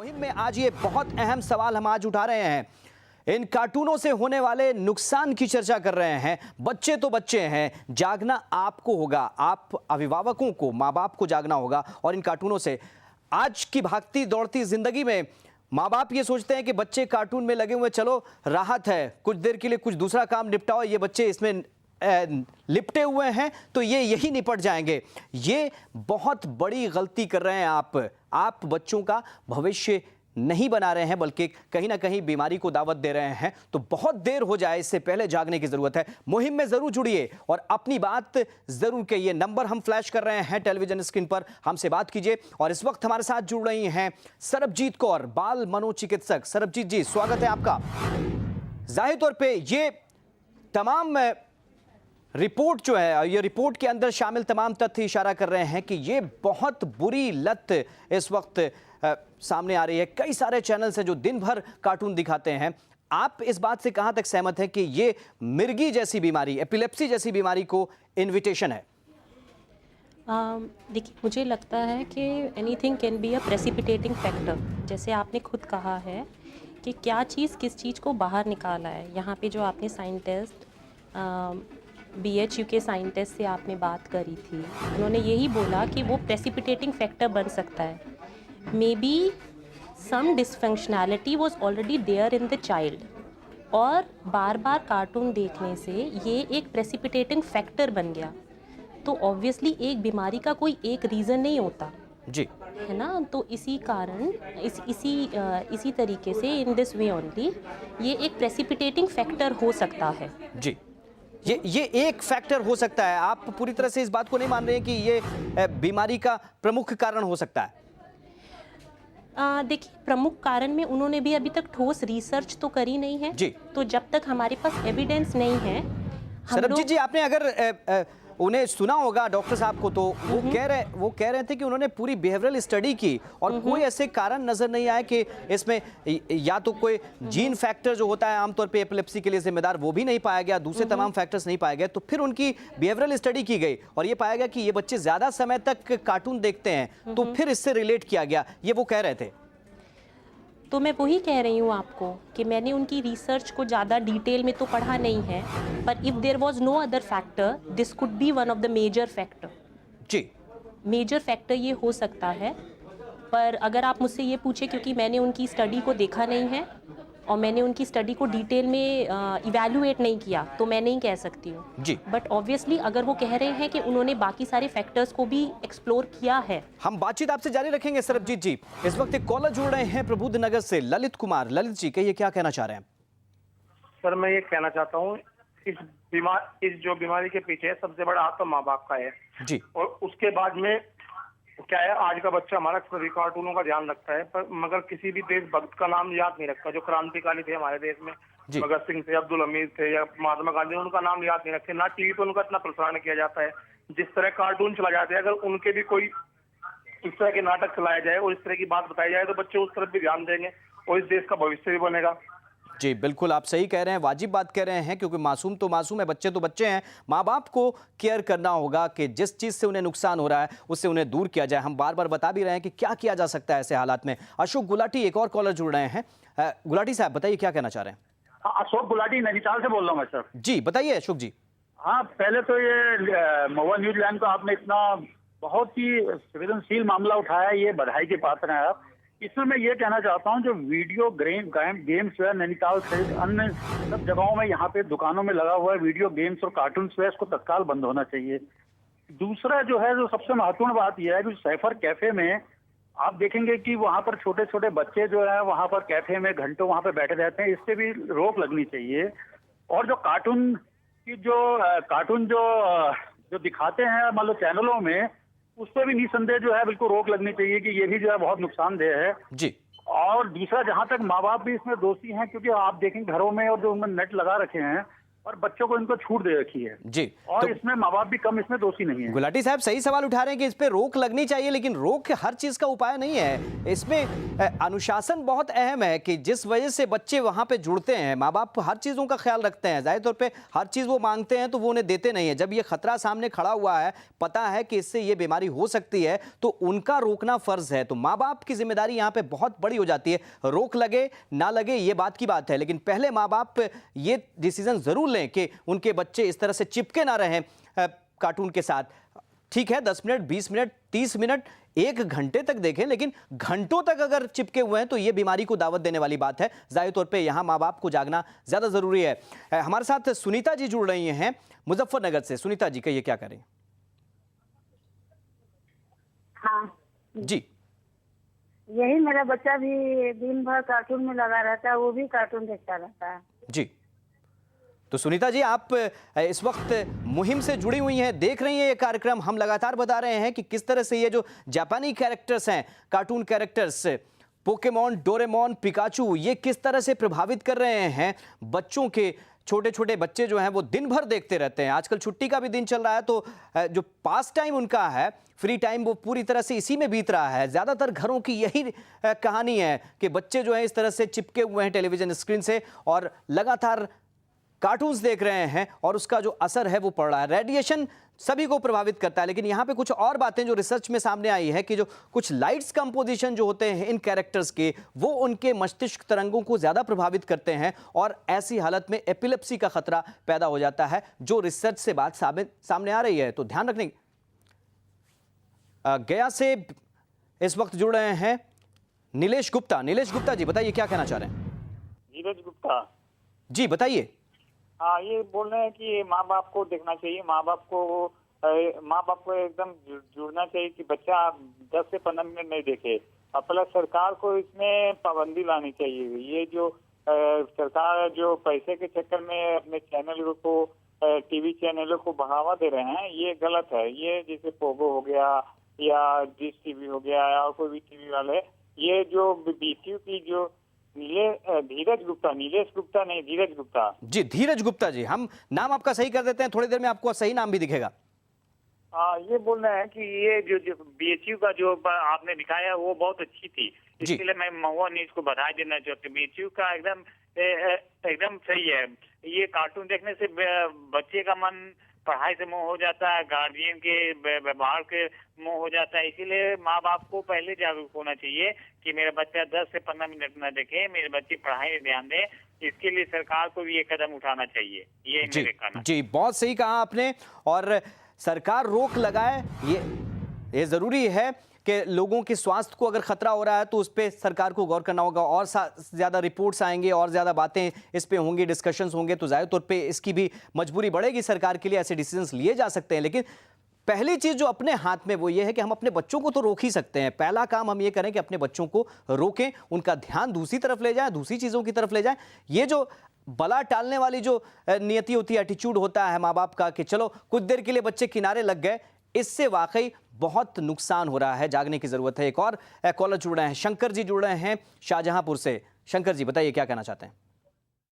मुहिम में आज ये बहुत अहम सवाल हम आज उठा रहे हैं। इन कार्टूनों से होने वाले नुकसान की चर्चा कर रहे हैं। बच्चे तो बच्चे हैं, जागना आपको होगा, आप अभिभावकों को, माँ बाप को जागना होगा। और इन कार्टूनों से आज की भागती दौड़ती जिंदगी में माँ बाप ये सोचते हैं कि बच्चे कार्टून में लगे हुए, चलो राहत है, कुछ देर के लिए कुछ दूसरा काम निपटाओ, ये बच्चे इसमें लिपटे हुए हैं तो ये यही निपट जाएंगे। ये बहुत बड़ी गलती कर रहे हैं आप बच्चों का भविष्य नहीं बना रहे हैं, बल्कि कहीं ना कहीं बीमारी को दावत दे रहे हैं। तो बहुत देर हो जाए, इससे पहले जागने की जरूरत है। मुहिम में जरूर जुड़िए और अपनी बात जरूर कहिए। नंबर हम फ्लैश कर रहे हैं टेलीविजन स्क्रीन पर, हमसे बात कीजिए। और इस वक्त हमारे साथ जुड़ रही हैं सरबजीत कौर, बाल मनोचिकित्सक। सरबजीत जी, स्वागत है आपका। जाहिर तौर पर ये तमाम रिपोर्ट जो है, ये रिपोर्ट के अंदर शामिल तमाम तथ्य इशारा कर रहे हैं कि ये बहुत बुरी लत इस वक्त सामने आ रही है। कई सारे चैनल्स हैं जो दिन भर कार्टून दिखाते हैं। आप इस बात से कहां तक सहमत हैं कि ये मिर्गी जैसी बीमारी, एपिलेप्सी जैसी बीमारी को इन्विटेशन है? देखिए, मुझे लगता है कि anything can be a precipitating factor. जैसे आपने खुद कहा है कि क्या चीज़ किस चीज़ को बाहर निकाला है। यहाँ पे जो आपने साइंटिस्ट BHU के साइंटिस्ट से आपने बात करी थी, उन्होंने यही बोला कि वो प्रेसिपिटेटिंग फैक्टर बन सकता है। Maybe some dysfunctionality was already there in the child, और बार बार कार्टून देखने से ये एक प्रेसिपिटेटिंग फैक्टर बन गया। तो ऑब्वियसली एक बीमारी का कोई एक रीज़न नहीं होता जी, है ना। तो इसी कारण इसी तरीके से इन दिस वे ओनली ये एक प्रेसिपिटेटिंग फैक्टर हो सकता है। जी, ये एक फैक्टर हो सकता है। आप पूरी तरह से इस बात को नहीं मान रहे हैं कि ये बीमारी का प्रमुख कारण हो सकता है? देखिए, प्रमुख कारण में उन्होंने भी अभी तक ठोस रिसर्च तो करी नहीं है जी। तो जब तक हमारे पास एविडेंस नहीं है, सरबजीत जी, आपने अगर उन्हें सुना होगा डॉक्टर साहब को, तो वो कह रहे थे कि उन्होंने पूरी बिहेवियरल स्टडी की और कोई ऐसे कारण नजर नहीं आए कि इसमें या तो कोई जीन फैक्टर जो होता है आमतौर पे एपिलेप्सी के लिए जिम्मेदार, वो भी नहीं पाया गया, दूसरे तमाम फैक्टर्स नहीं पाए गए। तो फिर उनकी बिहेवियरल स्टडी की गई और ये पाया गया कि ये बच्चे ज्यादा समय तक कार्टून देखते हैं, तो फिर इससे रिलेट किया गया, ये वो कह रहे थे। तो मैं वही कह रही हूँ आपको कि मैंने उनकी रिसर्च को ज़्यादा डिटेल में तो पढ़ा नहीं है, पर if there was no other factor, this could be one of the major factor. जी, मेजर फैक्टर ये हो सकता है। पर अगर आप मुझसे ये पूछे, क्योंकि मैंने उनकी स्टडी को देखा नहीं है और मैंने उनकी स्टडी को डिटेल में इवैल्यूएट नहीं किया, तो मैं नहीं कह सकती हूँ जी। बट ऑब्वियसली अगर वो कह रहे हैं कि उन्होंने बाकी सारे फैक्टर्स को भी एक्सप्लोर किया है। हम बातचीत आपसे जारी रखेंगे सरबजीत जी। इस वक्त एक कॉलर जुड़ रहे हैं प्रबुद्ध नगर से, ललित कुमार। ललित जी, कहिए क्या कहना चाह रहे हैं? सर, मैं ये कहना चाहता हूँ, इस जो बीमारी के पीछे सबसे बड़ा हाथ तो माँ बाप का है जी। और उसके बाद में क्या है, आज का बच्चा हमारा सभी कार्टूनों का ध्यान रखता है, पर मगर किसी भी देशभक्त का नाम याद नहीं रखता। जो क्रांतिकारी थे हमारे देश में, भगत सिंह थे, अब्दुल हमीद थे या महात्मा गांधी, उनका नाम याद नहीं रखते। ना टीवी पर उनका इतना प्रसारण किया जाता है। जिस तरह कार्टून चला जाता है, अगर उनके भी कोई इस तरह के नाटक चलाए जाए और इस तरह की बात बताई जाए, तो बच्चे उस तरफ भी ध्यान देंगे और इस देश का भविष्य भी बनेगा। जी, बिल्कुल आप सही कह रहे हैं, वाजिब बात कह रहे हैं, क्योंकि मासूम तो मासूम है, बच्चे तो बच्चे हैं। माँ बाप को केयर करना होगा कि जिस चीज़ से उन्हें नुकसान हो रहा है उससे उन्हें दूर किया जाए। हम बार बार बता भी रहे हैं कि क्या किया जा सकता है ऐसे हालात में। अशोक गुलाटी, एक और कॉलर जुड़ रहे हैं। गुलाटी साहब, बताइए क्या कहना चाह रहे हैं? अशोक गुलाटी, नैनीताल से बोल रहा हूँ मैं सर। जी, बताइए अशोक जी। हाँ, पहले तो ये महुआ न्यूज लैंड को आपने इतना बहुत ही संवेदनशील मामला उठाया, ये बधाई के पात्र हैं आप। इसमें मैं ये कहना चाहता हूँ, जो वीडियो गेम्स जो है नैनीताल सहित अन्य सब जगहों में यहाँ पे दुकानों में लगा हुआ है वीडियो गेम्स और कार्टून जो है, इसको तत्काल बंद होना चाहिए। दूसरा जो है, जो सबसे महत्वपूर्ण बात यह है कि सैफर कैफे में आप देखेंगे कि वहाँ पर छोटे छोटे बच्चे जो है वहाँ पर कैफे में घंटों वहाँ पे बैठे रहते हैं। इससे भी रोक लगनी चाहिए। और जो कार्टून जो दिखाते हैं मान लो चैनलों में, उस पर भी निसंदेह जो है बिल्कुल रोक लगनी चाहिए कि ये भी जो है बहुत नुकसानदेह है जी। और दूसरा, जहां तक माँ बाप भी इसमें दोषी हैं, क्योंकि आप देखेंगे घरों में और जो उन्होंने नेट लगा रखे हैं, और बच्चों को इनको छूट दे रखी है जी। और इसमें माँ बाप भी कम इसमें दोषी नहीं है। गुलाटी साहब सही सवाल उठा रहे हैं कि इस पे रोक लगनी चाहिए, लेकिन रोक हर चीज का उपाय नहीं है। इसमें अनुशासन बहुत अहम है कि जिस वजह से बच्चे वहां पे जुड़ते हैं, माँ बाप हर चीजों का ख्याल रखते हैं, जाहिर तौर पे हर चीज वो मांगते हैं तो वो उन्हें देते नहीं है। जब ये खतरा सामने खड़ा हुआ है, पता है कि इससे ये बीमारी हो सकती है, तो उनका रोकना फर्ज है। तो माँ बाप की जिम्मेदारी यहाँ पे बहुत बड़ी हो जाती है। रोक लगे ना लगे ये बात की बात है, लेकिन पहले माँ बाप ये डिसीजन जरूर लें कि उनके बच्चे इस तरह से चिपके ना रहें कार्टून के साथ। ठीक है, 10 मिनट, 20 मिनट, 30 मिनट, 1 घंटे तक देखें, लेकिन घंटों तक अगर चिपके हुए हैं तो यह बीमारी को दावत देने वाली बात है। जाहिर तौर पे यहां माँ बाप को जागना ज्यादा जरूरी है। हमारे साथ सुनीता जी जुड़ रही हैं मुजफ्फरनगर से। सुनीता जी कहिए क्या करें? हाँ जी यही, मेरा बच्चा भी दिन भर कार्टून में लगा रहता है, वो भी कार्टून देखता रहता है। जी, तो सुनीता जी आप इस वक्त मुहिम से जुड़ी हुई हैं, देख रही हैं ये कार्यक्रम। हम लगातार बता रहे हैं कि किस तरह से ये जो जापानी कैरेक्टर्स हैं, cartoon characters, Pokemon, Doraemon, Pikachu, ये किस तरह से प्रभावित कर रहे हैं बच्चों के। छोटे छोटे बच्चे जो हैं वो दिन भर देखते रहते हैं। आजकल छुट्टी का भी दिन चल रहा है, तो जो पास टाइम उनका है, फ्री टाइम, वो पूरी तरह से इसी में बीत रहा है। ज़्यादातर घरों की यही कहानी है कि बच्चे जो हैं इस तरह से चिपके हुए हैं टेलीविज़न स्क्रीन से और लगातार कार्टून्स देख रहे हैं और उसका जो असर है वो पड़ रहा है। रेडिएशन सभी को प्रभावित करता है, लेकिन यहाँ पे कुछ और बातें जो रिसर्च में सामने आई है कि जो कुछ लाइट्स कंपोजिशन जो होते हैं इन कैरेक्टर्स के, वो उनके मस्तिष्क तरंगों को ज़्यादा प्रभावित करते हैं और ऐसी हालत में एपिलेप्सी का खतरा पैदा हो जाता है, जो रिसर्च से बात सामने आ रही है। तो ध्यान रखने। गया से इस वक्त जुड़ रहे हैं नीलेश गुप्ता। नीलेश गुप्ता जी बताइए क्या कहना चाह रहे हैं? नीरज गुप्ता जी बताइए। हाँ, ये बोल रहे हैं कि माँ बाप को देखना चाहिए, माँ बाप को एकदम जुड़ना चाहिए कि बच्चा 10 से 15 मिनट नहीं देखे। और प्लस सरकार को इसमें पाबंदी लानी चाहिए। ये जो सरकार जो पैसे के चक्कर में अपने चैनल को, टीवी चैनलों को बढ़ावा दे रहे हैं, ये गलत है। ये जैसे पोगो हो गया या डिश टीवी हो गया या कोई भी टीवी वाले, ये जो बीटीयू की जो नीलेश गुप्ता नहीं, धीरज गुप्ता जी, धीरज गुप्ता जी, हम नाम आपका सही कर देते हैं, थोड़ी देर में आपको सही नाम भी दिखेगा। ये बोल रहे हैं कि ये जो बीएचयू का जो आपने दिखाया वो बहुत अच्छी थी। इसके लिए मैं महुआ न्यूज को बधाई देना चाहती हूँ। बीएचयू का एकदम सही है। ये कार्टून देखने से बच्चे का मन पढ़ाई से मुंह हो जाता है, गार्जियन के व्यवहार के मुंह हो जाता है। इसीलिए माँ बाप को पहले जागरूक होना चाहिए कि मेरा बच्चा 10 से 15 मिनट न देखे, मेरे बच्चे पढ़ाई में ध्यान दे। इसके लिए सरकार को भी ये कदम उठाना चाहिए। ये मेरे कहना। जी, बहुत सही कहा आपने। और सरकार रोक लगाए, ये जरूरी है कि लोगों के स्वास्थ्य को अगर खतरा हो रहा है तो उस पर सरकार को गौर करना होगा। और ज़्यादा रिपोर्ट्स आएंगे और ज़्यादा बातें इस पे होंगी, डिस्कशंस होंगे, तो जाहिर तौर पे इसकी भी मजबूरी बढ़ेगी सरकार के लिए। ऐसे डिसीजंस लिए जा सकते हैं, लेकिन पहली चीज़ जो अपने हाथ में वो ये है कि हम अपने बच्चों को तो रोक ही सकते हैं। पहला काम हम ये करें कि अपने बच्चों को रोकें, उनका ध्यान दूसरी तरफ ले जाएं, दूसरी चीज़ों की तरफ ले जाएं। ये जो बला टालने वाली जो नियति होती है, एटीट्यूड होता है माँ बाप का कि चलो कुछ देर के लिए बच्चे किनारे लग गए, इससे वाकई बहुत नुकसान हो रहा है। जागने की जरूरत है। एक और कॉलर जुड़ रहे हैं, शंकर जी जुड़ रहे हैं शाहजहांपुर से। शंकर जी बताइए क्या कहना चाहते हैं?